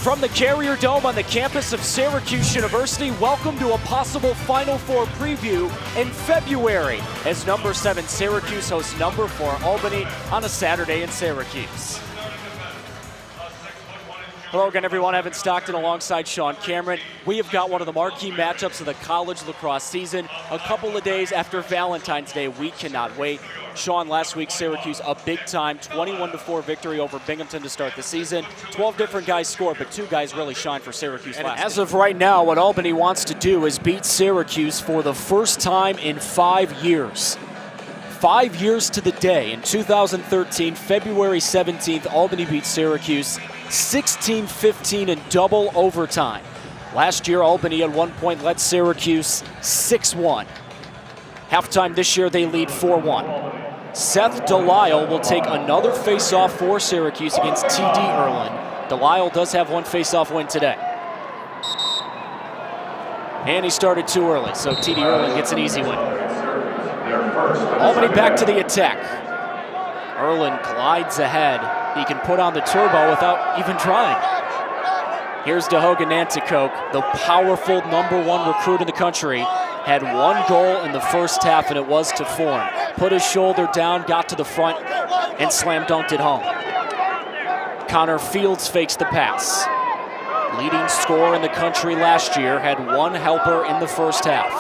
From the Carrier Dome on the campus of Syracuse University, welcome to a possible Final Four preview in February as number 7 Syracuse hosts number 4 Albany on a Saturday in Syracuse. Hello again, everyone. Evan Stockton alongside Sean Cameron. We have got one of the marquee matchups of the college lacrosse season. A couple of days after Valentine's Day, we cannot wait. Sean, last week, Syracuse, a big-time 21-4 victory over Binghamton to start the season. 12 different guys scored, but 2 guys really shined for Syracuse last week. As of right now, what Albany wants to do is beat Syracuse for the first time in 5 years. 5 years to the day. In 2013, February 17th, Albany beat Syracuse 16-15 in double overtime. Last year, Albany at one point led Syracuse 6-1. Halftime this year, they lead 4-1. Seth Delisle will take another face-off for Syracuse against T.D. Erlin. Delisle does have one face-off win today. And he started too early, so T.D. Erlin gets an easy win. Albany back to the attack. Erlin glides ahead. He can put on the turbo without even trying. Here's Jim the powerful #1 recruit in the country. Had 1 goal in the first half, and it was to form. Put his shoulder down, got to the front, and slam dunked it home. Connor Fields fakes the pass. Leading scorer in the country last year, had 1 helper in the first half.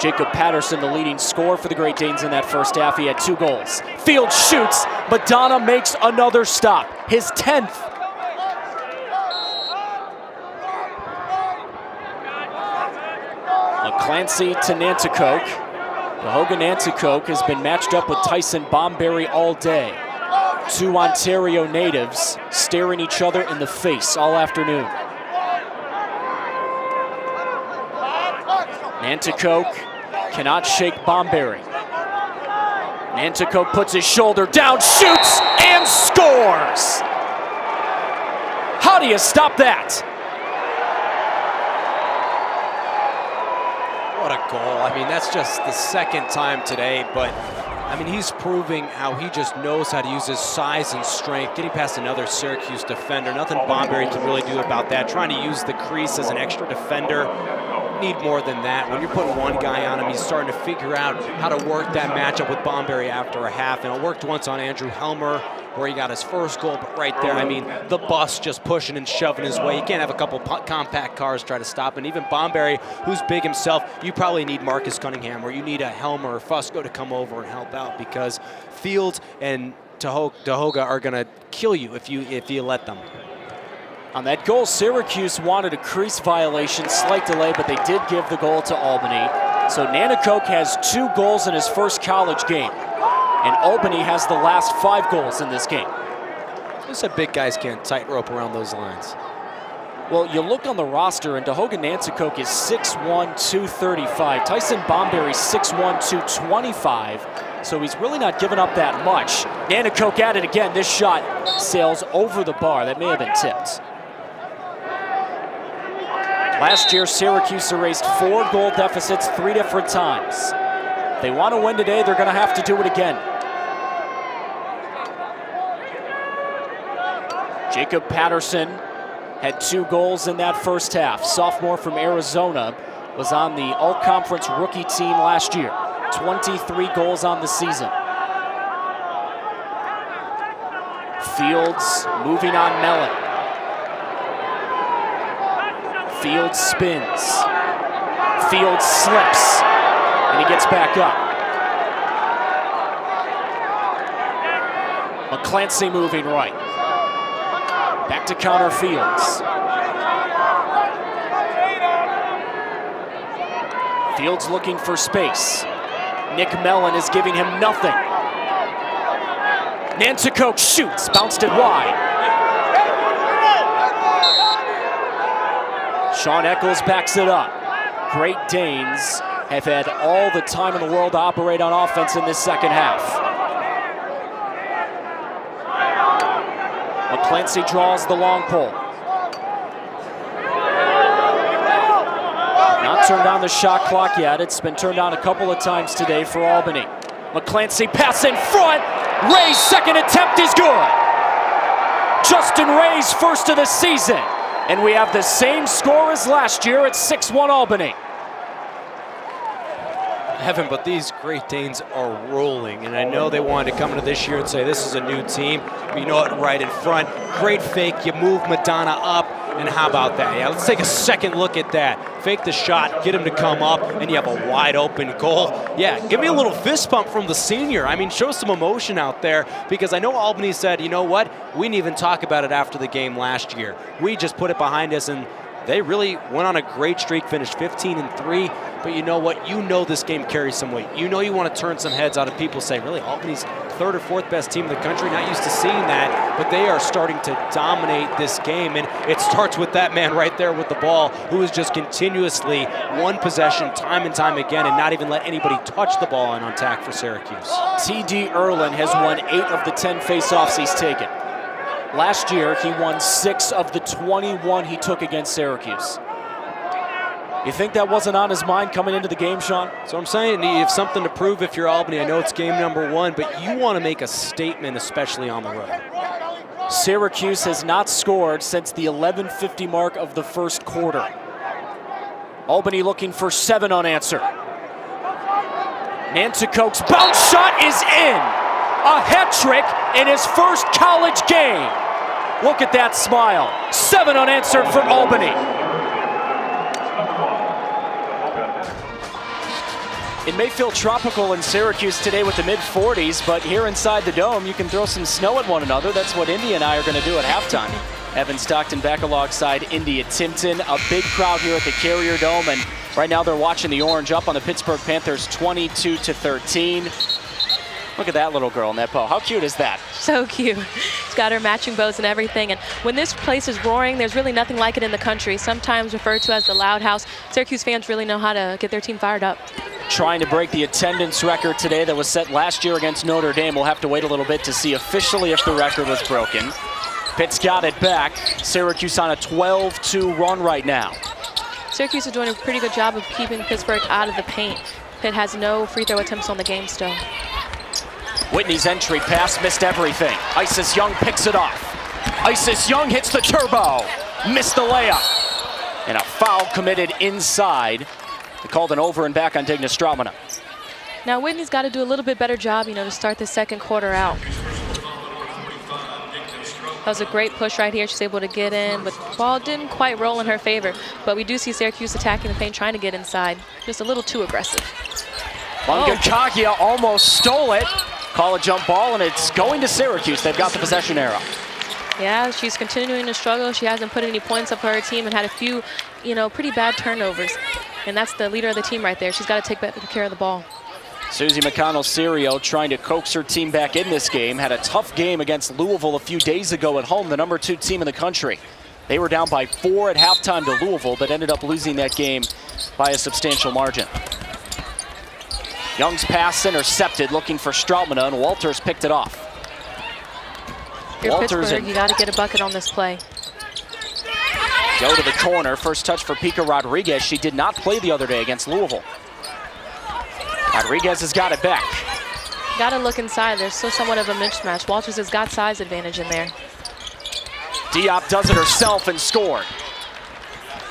Jacob Patterson, the leading scorer for the Great Danes in that first half. He had 2 goals. Fields shoots, but Donna makes another stop, his 10th. Clancy to Nanticoke. Nanticoke has been matched up with Tyson Bomberry all day. 2 Ontario natives staring each other in the face all afternoon. Nanticoke cannot shake Bomberry. Nanticoke puts his shoulder down, shoots, and scores! How do you stop that? What a goal. I mean, that's just the second time today, but I mean, he's proving how he just knows how to use his size and strength, getting past another Syracuse defender. Nothing Bomberry can really do about that. Trying to use the crease as an extra defender. Need more than that. When you're putting 1 guy on him, he's starting to figure out how to work that matchup with Bomberry after a half. And it worked once on Andrew Helmer, where he got his first goal, but right there, I mean, the bus just pushing and shoving his way. You can't have a couple compact cars try to stop. And even Bomberry, who's big himself, you probably need Marcus Cunningham, or you need a Helmer or Fusco to come over and help out, because Fields and Dahoga are going to kill you if you let them. On that goal, Syracuse wanted a crease violation, slight delay, but they did give the goal to Albany. So Nanticoke has 2 goals in his first college game, and Albany has the last 5 goals in this game. Who said big guys can't tightrope around those lines? Well, you look on the roster, and Nanticoke is 6'1", 235. Tyson Bomberry 6'1", 225. So he's really not giving up that much. Nanticoke at it again. This shot sails over the bar. That may have been tipped. Last year, Syracuse erased 4 goal deficits 3 different times. If they want to win today, they're going to have to do it again. Jacob Patterson had 2 goals in that first half. Sophomore from Arizona, was on the all-conference rookie team last year. 23 goals on the season. Fields moving on Mellon. Fields spins. Fields slips, and he gets back up. McClancy moving right. Back to Connor Fields. Fields looking for space. Nick Mellon is giving him nothing. Nanticoke shoots, bounced it wide. Sean Eccles backs it up. Great Danes have had all the time in the world to operate on offense in this second half. McClancy draws the long pole. Not turned on the shot clock yet. It's been turned on a couple of times today for Albany. McClancy pass in front. Ray's second attempt is good. Justin Ray's first of the season. And we have the same score as last year at 6-1 Albany. Heaven, but these Great Danes are rolling, and I know they wanted to come into this year and say this is a new team, but you know what, right in front, great fake, you move Madonna up, and how about that? Yeah, let's take a second look at that. Fake the shot, get him to come up, and you have a wide open goal. Yeah, give me a little fist pump from the senior. I mean, show some emotion out there, because I know Albany said, you know what, we didn't even talk about it after the game last year. We just put it behind us, and they really went on a great streak, finished 15-3, but you know what? You know this game carries some weight. You know you want to turn some heads out of people say, really, Albany's third or fourth best team in the country? Not used to seeing that, but they are starting to dominate this game, and it starts with that man right there with the ball who is just continuously one possession time and time again and not even let anybody touch the ball on attack for Syracuse. T.D. Erlin has won 8 of the 10 face-offs he's taken. Last year, he won 6 of the 21 he took against Syracuse. You think that wasn't on his mind coming into the game, Sean? So I'm saying you have something to prove if you're Albany. I know it's game number 1, but you want to make a statement, especially on the road. Syracuse has not scored since the 11:50 mark of the first quarter. Albany looking for 7 unanswered. Nanticoke's bounce shot is in. A hat trick in his first college game. Look at that smile. 7 unanswered for Albany. It may feel tropical in Syracuse today with the mid-40s, but here inside the dome, you can throw some snow at one another. That's what Indy and I are going to do at halftime. Evan Stockton back alongside Indy at Timpton. A big crowd here at the Carrier Dome, and right now they're watching the Orange up on the Pittsburgh Panthers 22-13. Look at that little girl in that bow. How cute is that? So cute. She's got her matching bows and everything. And when this place is roaring, there's really nothing like it in the country. Sometimes referred to as the Loud House. Syracuse fans really know how to get their team fired up. Trying to break the attendance record today that was set last year against Notre Dame. We'll have to wait a little bit to see officially if the record was broken. Pitt's got it back. Syracuse on a 12-2 run right now. Syracuse is doing a pretty good job of keeping Pittsburgh out of the paint. Pitt has no free throw attempts on the game still. Whitney's entry pass missed everything. Isis Young picks it off. Isis Young hits the turbo. Missed the layup. And a foul committed inside. They called an over and back on Digna Strautmana. Now Whitney's got to do a little bit better job, to start the second quarter out. That was a great push right here. She's able to get in, but the ball didn't quite roll in her favor. But we do see Syracuse attacking the paint, trying to get inside. Just a little too aggressive. Mangakakia almost stole it. Call a jump ball, and it's going to Syracuse. They've got the possession arrow. Yeah, she's continuing to struggle. She hasn't put any points up for her team and had a few, pretty bad turnovers. And that's the leader of the team right there. She's got to take better care of the ball. Susie McConnell-Serio trying to coax her team back in this game. Had a tough game against Louisville a few days ago at home, the number 2 team in the country. They were down by 4 at halftime to Louisville, but ended up losing that game by a substantial margin. Young's pass intercepted, looking for Strautmana, and Walters picked it off. You're Pittsburgh, you got to get a bucket on this play. Go to the corner. First touch for Pica Rodriguez. She did not play the other day against Louisville. Rodriguez has got it back. Got to look inside. There's still somewhat of a mismatch. Walters has got size advantage in there. Diop does it herself and scored.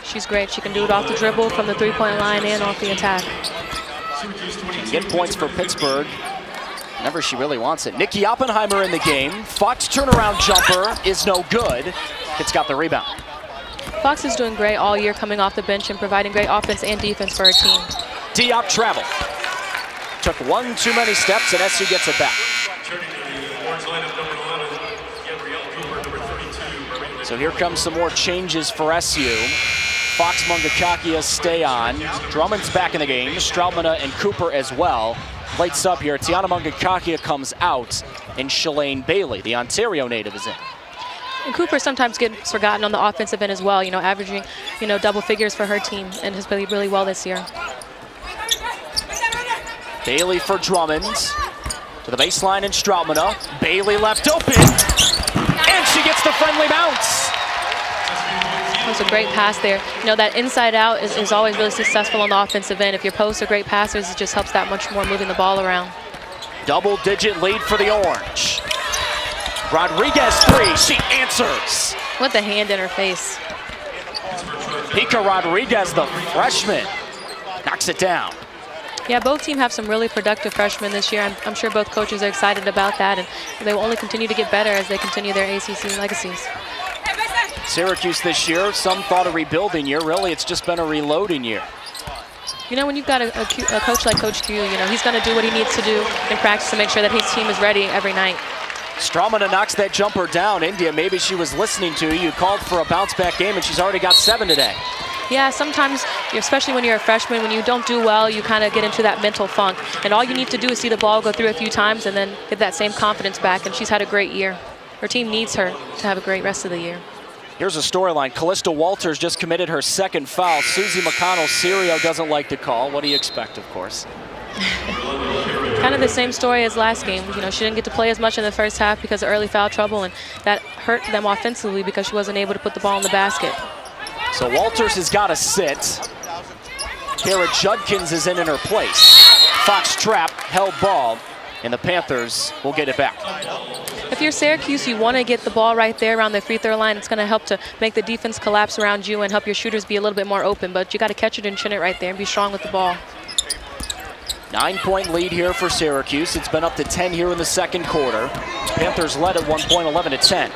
She's great. She can do it off the dribble, from the three-point line, and off the attack. Get points for Pittsburgh whenever she really wants it. Nikki Oppenheimer in the game. Fox turnaround jumper is no good. It's got the rebound. Fox is doing great all year, coming off the bench and providing great offense and defense for her team. Diop travel. Took one too many steps, and SU gets it back. So here comes some more changes for SU. Fox, Mangakakia stay on. Drummond's back in the game. Strautmana and Cooper as well. Lights up here. Tiana Mangakakia comes out, and Shalane Bailey, the Ontario native, is in. And Cooper sometimes gets forgotten on the offensive end as well, averaging, double figures for her team, and has played really well this year. Bailey for Drummond. To the baseline and Strautmana. Bailey left open, and she gets the friendly bounce. That was a great pass there. That inside out is always really successful on the offensive end. If your posts are great passers, it just helps that much more moving the ball around. Double-digit lead for the Orange. Rodriguez 3, she answers. With the hand in her face. Pica Rodriguez, the freshman, knocks it down. Yeah, both teams have some really productive freshmen this year. I'm sure both coaches are excited about that, and they will only continue to get better as they continue their ACC legacies. Syracuse this year, some thought a rebuilding year. Really, it's just been a reloading year. You know, when you've got a coach like Coach Q, you know, he's going to do what he needs to do in practice to make sure that his team is ready every night. Stromina knocks that jumper down. India, maybe she was listening to you. You called for a bounce-back game, and she's already got 7 today. Yeah, sometimes, especially when you're a freshman, when you don't do well, you kind of get into that mental funk. And all you need to do is see the ball go through a few times and then get that same confidence back. And she's had a great year. Her team needs her to have a great rest of the year. Here's a storyline. Callista Walters just committed her 2nd foul. Susie McConnell-Serio doesn't like to call. What do you expect, of course? Kind of the same story as last game. You know, she didn't get to play as much in the first half because of early foul trouble, and that hurt them offensively because she wasn't able to put the ball in the basket. So Walters has got to sit. Kara Judkins is in her place. Fox trap, held ball, and the Panthers will get it back. If you're Syracuse, you want to get the ball right there around the free throw line. It's going to help to make the defense collapse around you and help your shooters be a little bit more open, but you got to catch it and chin it right there and be strong with the ball. 9-point lead here for Syracuse. It's been up to 10 here in the second quarter. Panthers led at one point, 11-10.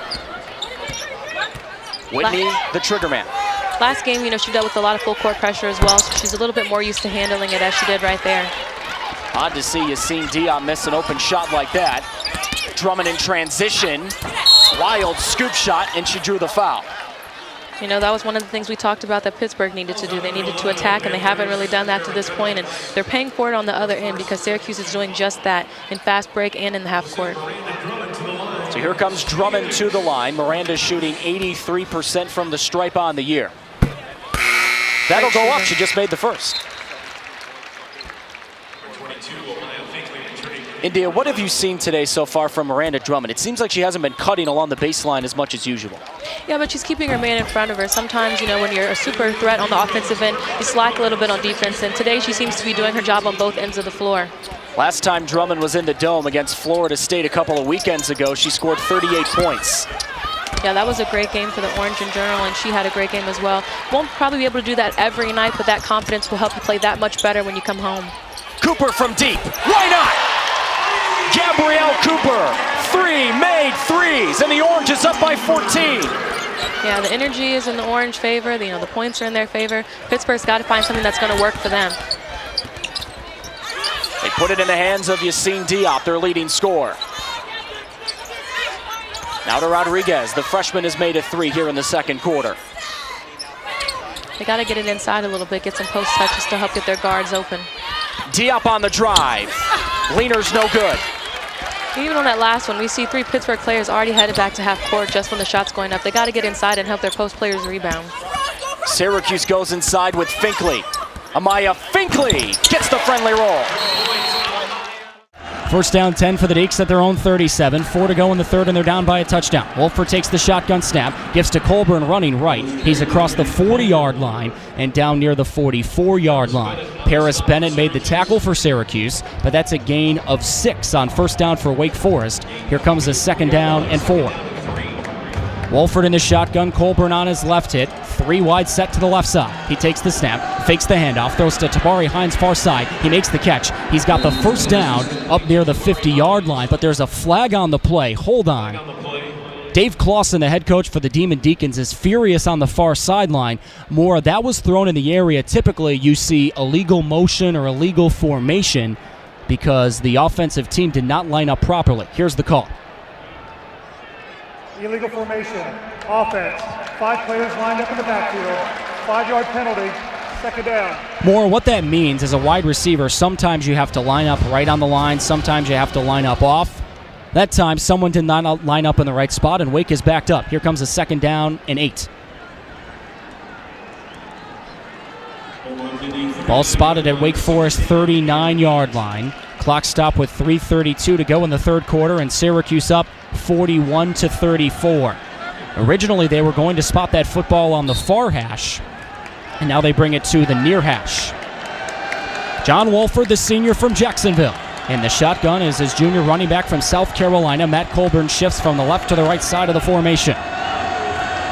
Whitney, the trigger man. Last game, you know, she dealt with a lot of full court pressure as well, so she's a little bit more used to handling it as she did right there. Odd to see Yassine Diop miss an open shot like that. Drummond in transition. Wild scoop shot, and she drew the foul. You know, that was one of the things we talked about that Pittsburgh needed to do. They needed to attack, and they haven't really done that to this point, and they're paying for it on the other end because Syracuse is doing just that in fast break and in the half court. So here comes Drummond to the line. Miranda shooting 83% from the stripe on the year. That'll go up. She just made the first. India, what have you seen today so far from Miranda Drummond? It seems like she hasn't been cutting along the baseline as much as usual. Yeah, but she's keeping her man in front of her. Sometimes, you know, when you're a super threat on the offensive end, you slack a little bit on defense, and today she seems to be doing her job on both ends of the floor. Last time Drummond was in the Dome against Florida State a couple of weekends ago, she scored 38 points. Yeah, that was a great game for the Orange and Journal, and she had a great game as well. Won't probably be able to do that every night, but that confidence will help you play that much better when you come home. Cooper from deep. Why not? Gabrielle Cooper, 3 made threes, and the Orange is up by 14. Yeah, the energy is in the Orange favor. You know, the points are in their favor. Pittsburgh's got to find something that's going to work for them. They put it in the hands of Yassine Diop, their leading scorer. Now to Rodriguez. The freshman has made a 3 here in the second quarter. They got to get it inside a little bit, get some post touches to help get their guards open. Diop on the drive. Leaner's no good. Even on that last one, we see 3 Pittsburgh players already headed back to half court just when the shot's going up. They got to get inside and help their post players rebound. Syracuse goes inside with Finkley. Amaya Finkley gets the friendly roll. First down 10 for the Deacs at their own 37. 4 to go in the third, and they're down by a touchdown. Wolford takes the shotgun snap, gives to Colburn running right. He's across the 40-yard line and down near the 44-yard line. Paris Bennett made the tackle for Syracuse, but that's a gain of 6 on first down for Wake Forest. Here comes a 2nd down and 4. Wolford in the shotgun, Colburn on his left hit. 3 wide set to the left side. He takes the snap, fakes the handoff, throws to Tabari Hines far side. He makes the catch. He's got the first down up near the 50-yard line, but there's a flag on the play. Hold on. Dave Clausen, the head coach for the Demon Deacons, is furious on the far sideline. More, that was thrown in the area. Typically, you see illegal motion or illegal formation because the offensive team did not line up properly. Here's the call. Illegal formation, offense, 5 players lined up in the backfield, 5-yard penalty, 2nd down. More, what that means as a wide receiver, sometimes you have to line up right on the line, sometimes you have to line up off. That time, someone did not line up in the right spot, and Wake is backed up. Here comes a 2nd down and 8. Ball spotted at Wake Forest 39-yard line. Clock stop with 3:32 to go in the third quarter, and Syracuse up 41-34. Originally, they were going to spot that football on the far hash, and now they bring it to the near hash. John Wolford, the senior from Jacksonville. And the shotgun is his junior running back from South Carolina. Matt Colburn shifts from the left to the right side of the formation.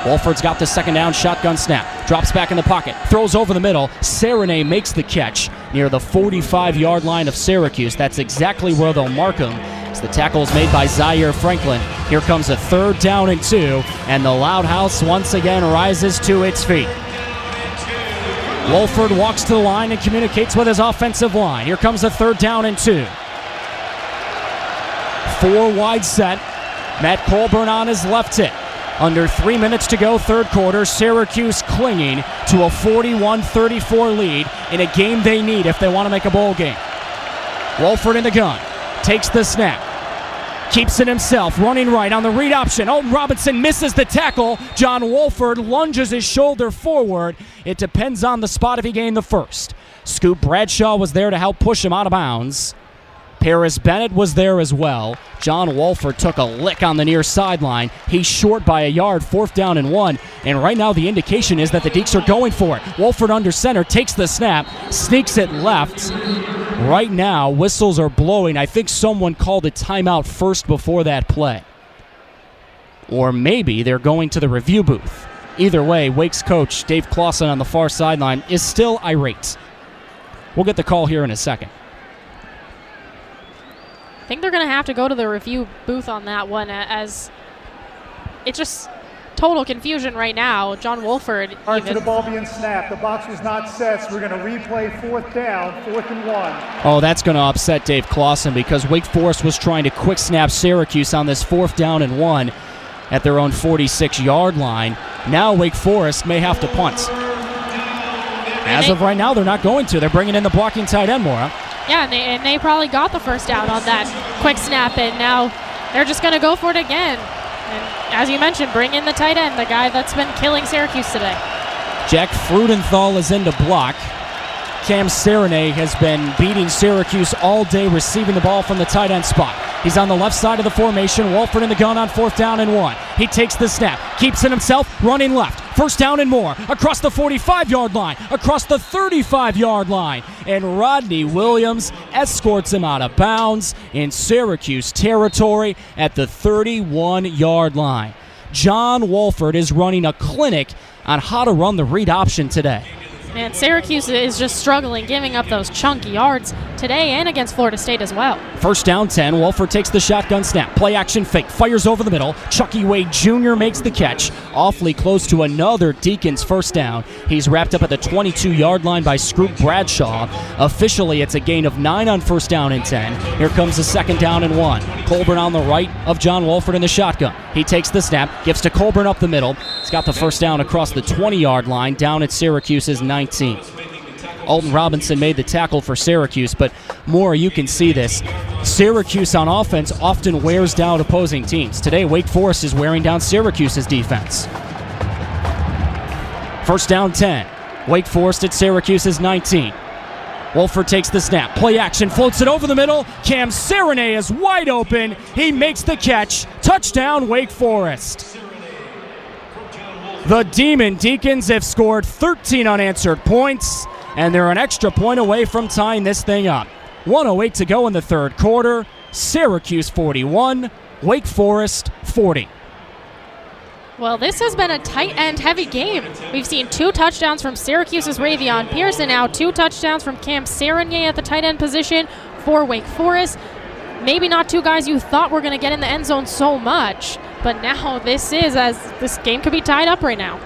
Wolford's got the 2nd down shotgun snap. drops back in the pocket, throws over the middle. Serenay makes the catch near the 45-yard line of Syracuse. That's exactly where they'll mark him. As the tackle is made by Zaire Franklin. Here comes a 3rd down and 2, and the Loud House once again rises to its feet. Wolford walks to the line and communicates with his offensive line. Here comes a 3rd down and 2. 4 wide set. Matt Colburn on his left hip. Under 3 minutes to go, 3rd quarter. Syracuse clinging to a 41-34 lead in a game they need if they want to make a bowl game. Wolford in the gun. Takes the snap. Keeps it himself. Running right on the read option. Alton Robinson misses the tackle. John Wolford lunges his shoulder forward. It depends on the spot if he gained the first. Scoop Bradshaw was there to help push him out of bounds. Paris Bennett was there as well. John Wolford took a lick on the near sideline. He's short by a yard, 4th down and 1. And right now the indication is that the Deacs are going for it. Wolford under center, takes the snap, sneaks it left. Right now, whistles are blowing. I think someone called a timeout first before that play. Or maybe they're going to the review booth. Either way, Wake's coach, Dave Clausen on the far sideline, is still irate. We'll get the call here in a second. I think they're going to have to go to the review booth on that one, as it's just total confusion right now. John Wolford. All right, to the ball being snapped. The box was not set, so we're going to replay 4th down, 4th and 1. Oh, that's going to upset Dave Clausen because Wake Forest was trying to quick snap Syracuse on this 4th down and 1 at their own 46-yard line. Now Wake Forest may have to punt. As of right now, they're not going to. They're bringing in the blocking tight end, Maura. Yeah, and they probably got the first down on that quick snap, and now they're just going to go for it again. And as you mentioned, bring in the tight end, the guy that's been killing Syracuse today. Jack Frudenthal is in to block. Cam Serenay has been beating Syracuse all day, receiving the ball from the tight end spot. He's on the left side of the formation. Wolford in the gun on 4th down and 1. He takes the snap, keeps it himself, running left. 1st down and more, across the 45-yard line, across the 35-yard line. And Rodney Williams escorts him out of bounds in Syracuse territory at the 31-yard line. John Wolford is running a clinic on how to run the read option today. Man, Syracuse is just struggling, giving up those chunky yards today and against Florida State as well. 1st down 10. Wolford takes the shotgun snap. Play action fake. Fires over the middle. Chucky Wade Jr. makes the catch. Awfully close to another Deacons 1st down. He's wrapped up at the 22-yard line by Scoop Bradshaw. Officially, it's a gain of 9 on 1st down and 10. Here comes the 2nd down and 1. Colburn on the right of John Wolford in the shotgun. He takes the snap. Gives to Colburn up the middle. He's got the 1st down across the 20-yard line down at Syracuse's 19. Alton Robinson made the tackle for Syracuse, but more, you can see this. Syracuse on offense often wears down opposing teams. Today, Wake Forest is wearing down Syracuse's defense. 1st down 10. Wake Forest at Syracuse's 19. Wolford takes the snap. Play action, floats it over the middle. Cam Serenay is wide open. He makes the catch. Touchdown, Wake Forest. The Demon Deacons have scored 13 unanswered points, and they're an extra point away from tying this thing up. 1:08 to go in the 3rd quarter. Syracuse 41, Wake Forest 40. Well, this has been a tight and heavy game. We've seen 2 touchdowns from Syracuse's Ravion Pearson, now 2 touchdowns from Cam Serenay at the tight end position for Wake Forest. Maybe not 2 guys you thought were going to get in the end zone so much, but now this game could be tied up right now.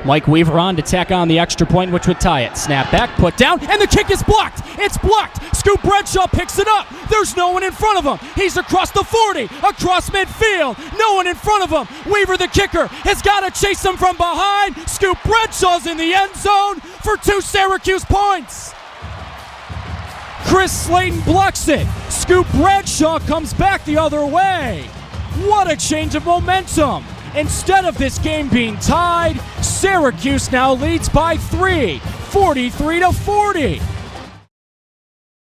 Mike Weaver on to tack on the extra point, which would tie it. Snap back, put down, and the kick is blocked. It's blocked. Scoop Bradshaw picks it up. There's no one in front of him. He's across the 40, across midfield. No one in front of him. Weaver, the kicker, has got to chase him from behind. Scoop Bradshaw's in the end zone for 2 Syracuse points. Chris Slayton blocks it. Scoop Bradshaw comes back the other way. What a change of momentum. Instead of this game being tied, Syracuse now leads by 3, 43-40.